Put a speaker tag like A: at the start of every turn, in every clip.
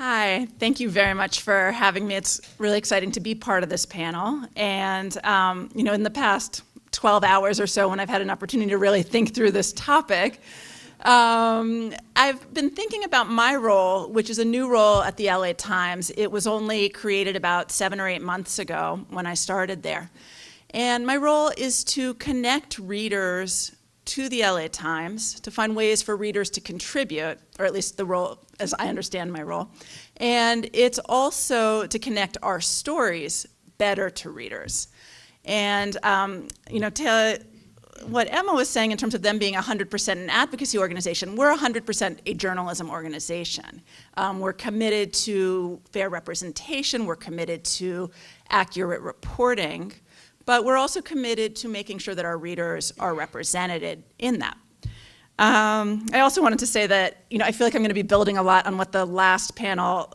A: Hi, thank you very much for having me. It's really exciting to be part of this panel. And, in the past 12 hours or so, when I've had an opportunity to really think through this topic, I've been thinking about my role, which is a new role at the LA Times. It was only created about 7 or 8 months ago when I started there. And my role is to connect readers to the LA Times, to find ways for readers to contribute, or at least the role as I understand my role. And it's also to connect our stories better to readers. And, to what Emma was saying in terms of them being 100% an advocacy organization, we're 100% a journalism organization. We're committed to fair representation, we're committed to accurate reporting, but we're also committed to making sure that our readers are represented in that. I also wanted to say that, I feel like I'm going to be building a lot on what the last panel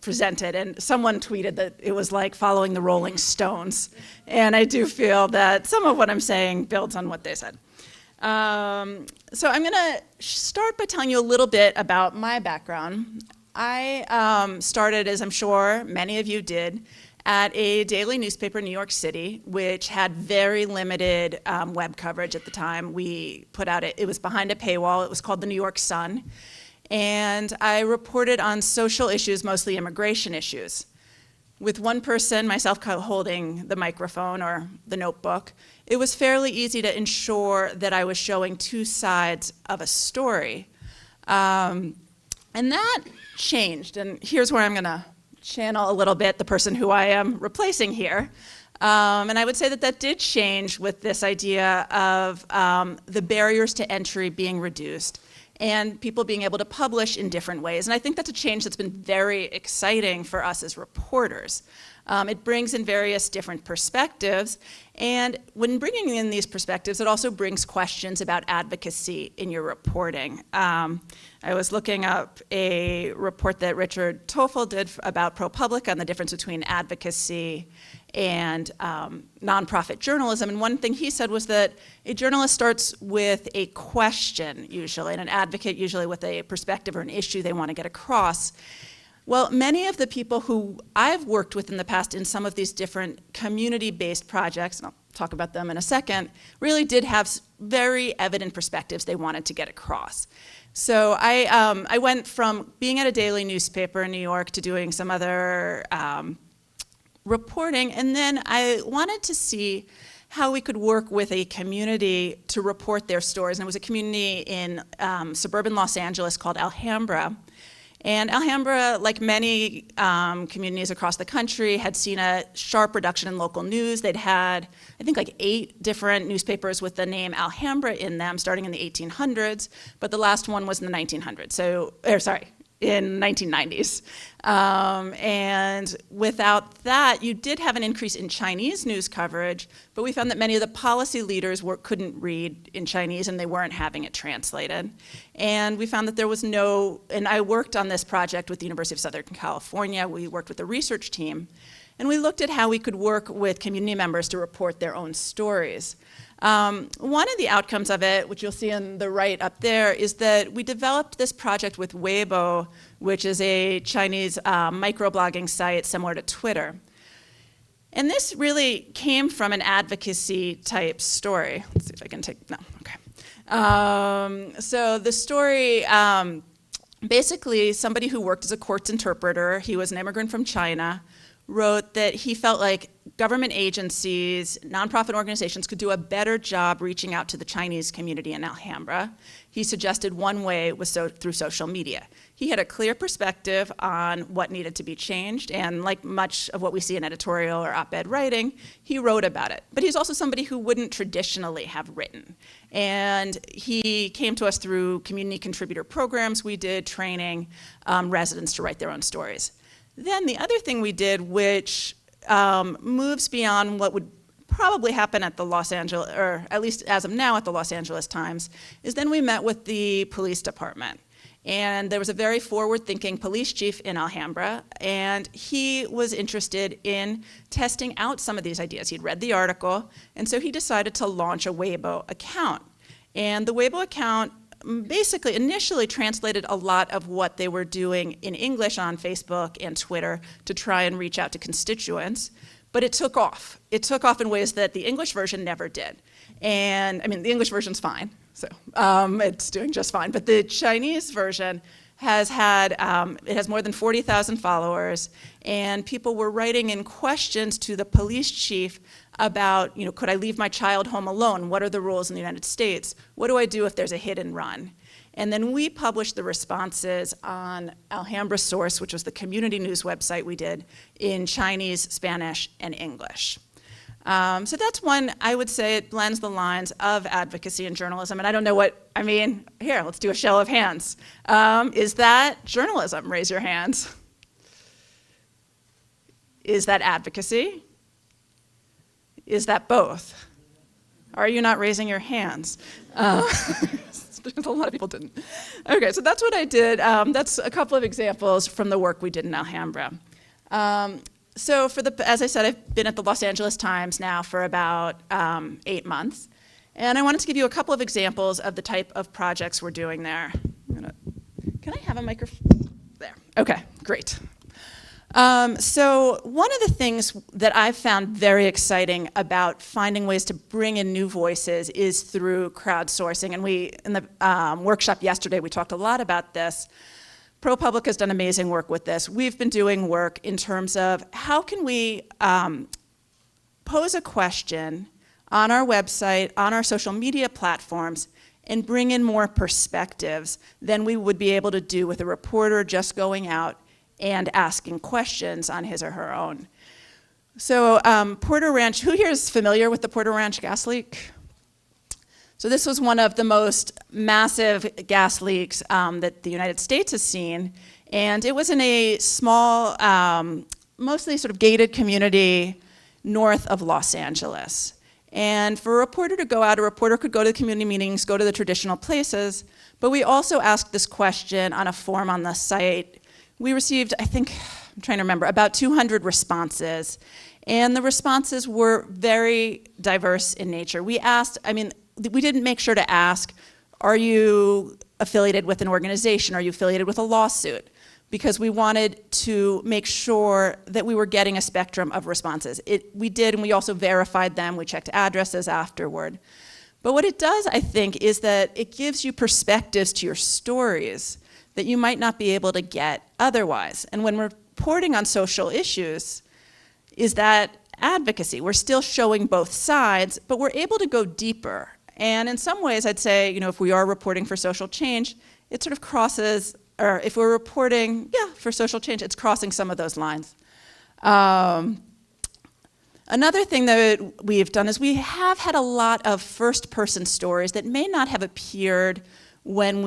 A: presented, and someone tweeted that it was like following the Rolling Stones, and I do feel that some of what I'm saying builds on what they said. So I'm going to start by telling you a little bit about my background. I started, as I'm sure many of you did, at a daily newspaper in New York City, which had very limited web coverage at the time. We put out, it was behind a paywall. It was called the New York Sun. And I reported on social issues, mostly immigration issues. With one person, myself, holding the microphone or the notebook, it was fairly easy to ensure that I was showing two sides of a story. And that changed, and here's where I'm gonna channel a little bit the person who I am replacing here. And I would say that that did change with this idea of the barriers to entry being reduced and people being able to publish in different ways. And I think that's a change that's been very exciting for us as reporters. It brings in various different perspectives, and when bringing in these perspectives, it also brings questions about advocacy in your reporting. I was looking up a report that Richard Toffel did about ProPublica on the difference between advocacy and nonprofit journalism, and one thing he said was that a journalist starts with a question usually, and an advocate usually with a perspective or an issue they want to get across. Well, many of the people who I've worked with in the past in some of these different community-based projects, and I'll talk about them in a second, really did have very evident perspectives they wanted to get across. So I went from being at a daily newspaper in New York to doing some other reporting, and then I wanted to see how we could work with a community to report their stories. And it was a community in suburban Los Angeles called Alhambra. And Alhambra, like many communities across the country, had seen a sharp reduction in local news. They'd had, I think, like 8 different newspapers with the name Alhambra in them, starting in the 1800s, but the last one was in the 1900s, in 1990s. And without that, you did have an increase in Chinese news coverage, but we found that many of the policy leaders couldn't read in Chinese and they weren't having it translated. And we found that there was and I worked on this project with the University of Southern California. We worked with a research team, and we looked at how we could work with community members to report their own stories. One of the outcomes of it, which you'll see on the right up there, is that we developed this project with Weibo, which is a Chinese microblogging site similar to Twitter. And this really came from an advocacy type story. Let's see if I can so the story, basically somebody who worked as a courts interpreter, he was an immigrant from China, wrote that he felt like government agencies, nonprofit organizations could do a better job reaching out to the Chinese community in Alhambra. He suggested one way was through social media. He had a clear perspective on what needed to be changed, and like much of what we see in editorial or op-ed writing, he wrote about it. But he's also somebody who wouldn't traditionally have written. And he came to us through community contributor programs we did, training residents to write their own stories. Then the other thing we did, which moves beyond what would probably happen at the Los Angeles, or at least as of now at the Los Angeles Times, is then we met with the police department. And there was a very forward-thinking police chief in Alhambra, and he was interested in testing out some of these ideas. He'd read the article, and so he decided to launch a Weibo account. And the Weibo account basically initially translated a lot of what they were doing in English on Facebook and Twitter to try and reach out to constituents. But it took off. It took off in ways that the English version never did. And I mean, the English version's fine, so it's doing just fine. But the Chinese version has had, it has more than 40,000 followers, and people were writing in questions to the police chief about, could I leave my child home alone? What are the rules in the United States? What do I do if there's a hit and run? And then we published the responses on Alhambra Source, which was the community news website we did, in Chinese, Spanish, and English. So that's one, I would say it blends the lines of advocacy and journalism. And I don't know what, here, let's do a show of hands. Is that journalism? Raise your hands. Is that advocacy? Is that both? Are you not raising your hands? A lot of people didn't. Okay, so that's what I did. That's a couple of examples from the work we did in Alhambra. So as I said, I've been at the Los Angeles Times now for about 8 months. And I wanted to give you a couple of examples of the type of projects we're doing there. Can I have a microphone? There, okay, great. So one of the things that I've found very exciting about finding ways to bring in new voices is through crowdsourcing. And in the workshop yesterday, we talked a lot about this. ProPublica has done amazing work with this. We've been doing work in terms of how can we pose a question on our website, on our social media platforms, and bring in more perspectives than we would be able to do with a reporter just going out and asking questions on his or her own. So Porter Ranch, who here is familiar with the Porter Ranch gas leak? So this was one of the most massive gas leaks that the United States has seen. And it was in a small, mostly sort of gated community north of Los Angeles. And for a reporter to go out, a reporter could go to the community meetings, go to the traditional places, but we also asked this question on a form on the site. We received, I think, I'm trying to remember, about 200 responses. And the responses were very diverse in nature. We asked, we didn't make sure to ask, are you affiliated with an organization? Are you affiliated with a lawsuit? Because we wanted to make sure that we were getting a spectrum of responses. We did, and we also verified them. We checked addresses afterward. But what it does, I think, is that it gives you perspectives to your stories that you might not be able to get otherwise. And when we're reporting on social issues, is that advocacy. We're still showing both sides, but we're able to go deeper. And in some ways, I'd say, if we are reporting for social change, it sort of crosses, or if we're reporting, for social change, it's crossing some of those lines. Another thing that we've done is we have had a lot of first-person stories that may not have appeared when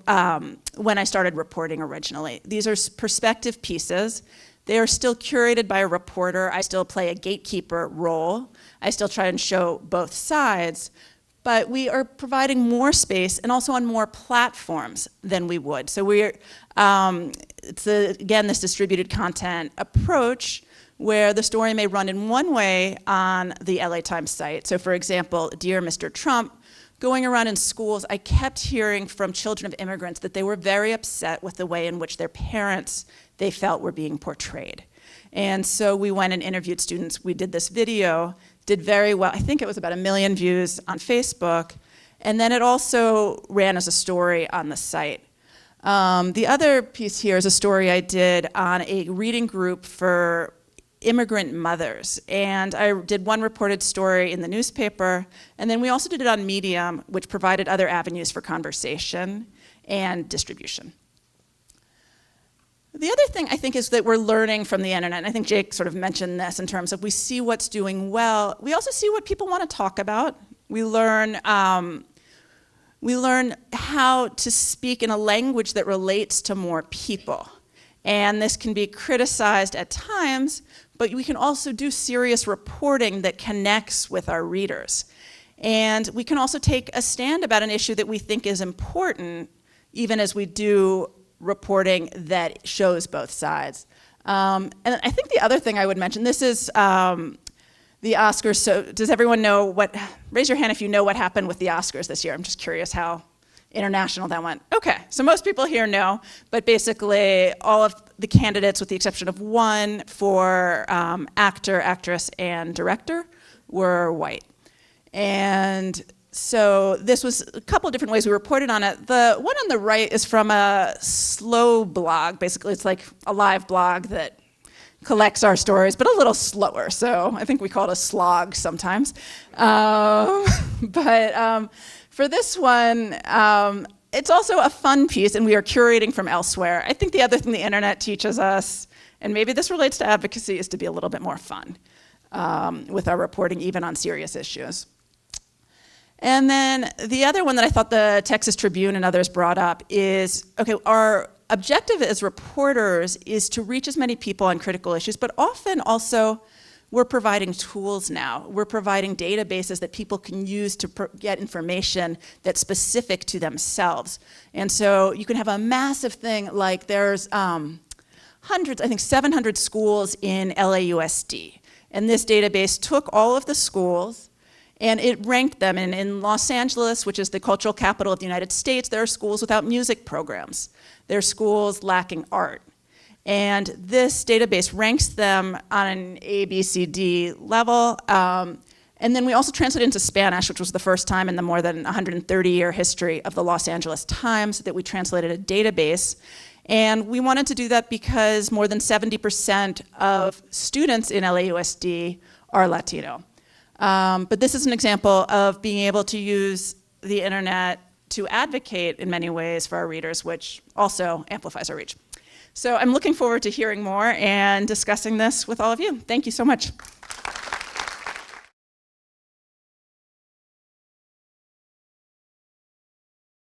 A: I started reporting originally. These are perspective pieces. They are still curated by a reporter. I still play a gatekeeper role. I still try and show both sides. But we are providing more space and also on more platforms than we would. So it's again this distributed content approach where the story may run in one way on the LA Times site. So for example, Dear Mr. Trump, going around in schools, I kept hearing from children of immigrants that they were very upset with the way in which their parents, they felt, were being portrayed. And so we went and interviewed students. We did this video, did very well. I think it was about 1 million views on Facebook. And then it also ran as a story on the site. The other piece here is a story I did on a reading group for immigrant mothers. And I did one reported story in the newspaper, and then we also did it on Medium, which provided other avenues for conversation and distribution. The other thing I think is that we're learning from the internet, and I think Jake sort of mentioned this in terms of we see what's doing well. We also see what people want to talk about. We learn how to speak in a language that relates to more people. And this can be criticized at times, but we can also do serious reporting that connects with our readers. And we can also take a stand about an issue that we think is important, even as we do reporting that shows both sides. And I think the other thing I would mention, this is the Oscars. So does everyone know raise your hand if you know what happened with the Oscars this year. I'm just curious how International then went, okay, so most people here know, but basically all of the candidates, with the exception of one for actor, actress, and director, were white. And so this was a couple of different ways we reported on it. The one on the right is from a slow blog. Basically, it's like a live blog that collects our stories, but a little slower. So I think we call it a slog sometimes. For this one, it's also a fun piece, and we are curating from elsewhere. I think the other thing the internet teaches us, and maybe this relates to advocacy, is to be a little bit more fun with our reporting, even on serious issues. And then the other one that I thought the Texas Tribune and others brought up is, okay, our objective as reporters is to reach as many people on critical issues, but often also we're providing tools now. We're providing databases that people can use to get information that's specific to themselves. And so you can have a massive thing like there's hundreds, I think 700 schools in LAUSD. And this database took all of the schools and it ranked them. And in Los Angeles, which is the cultural capital of the United States, there are schools without music programs. There are schools lacking art. And this database ranks them on an A, B, C, D level. And then we also translated into Spanish, which was the first time in the more than 130-year history of the Los Angeles Times that we translated a database. And we wanted to do that because more than 70% of students in LAUSD are Latino. But this is an example of being able to use the internet to advocate in many ways for our readers, which also amplifies our reach. So I'm looking forward to hearing more and discussing this with all of you. Thank you so much.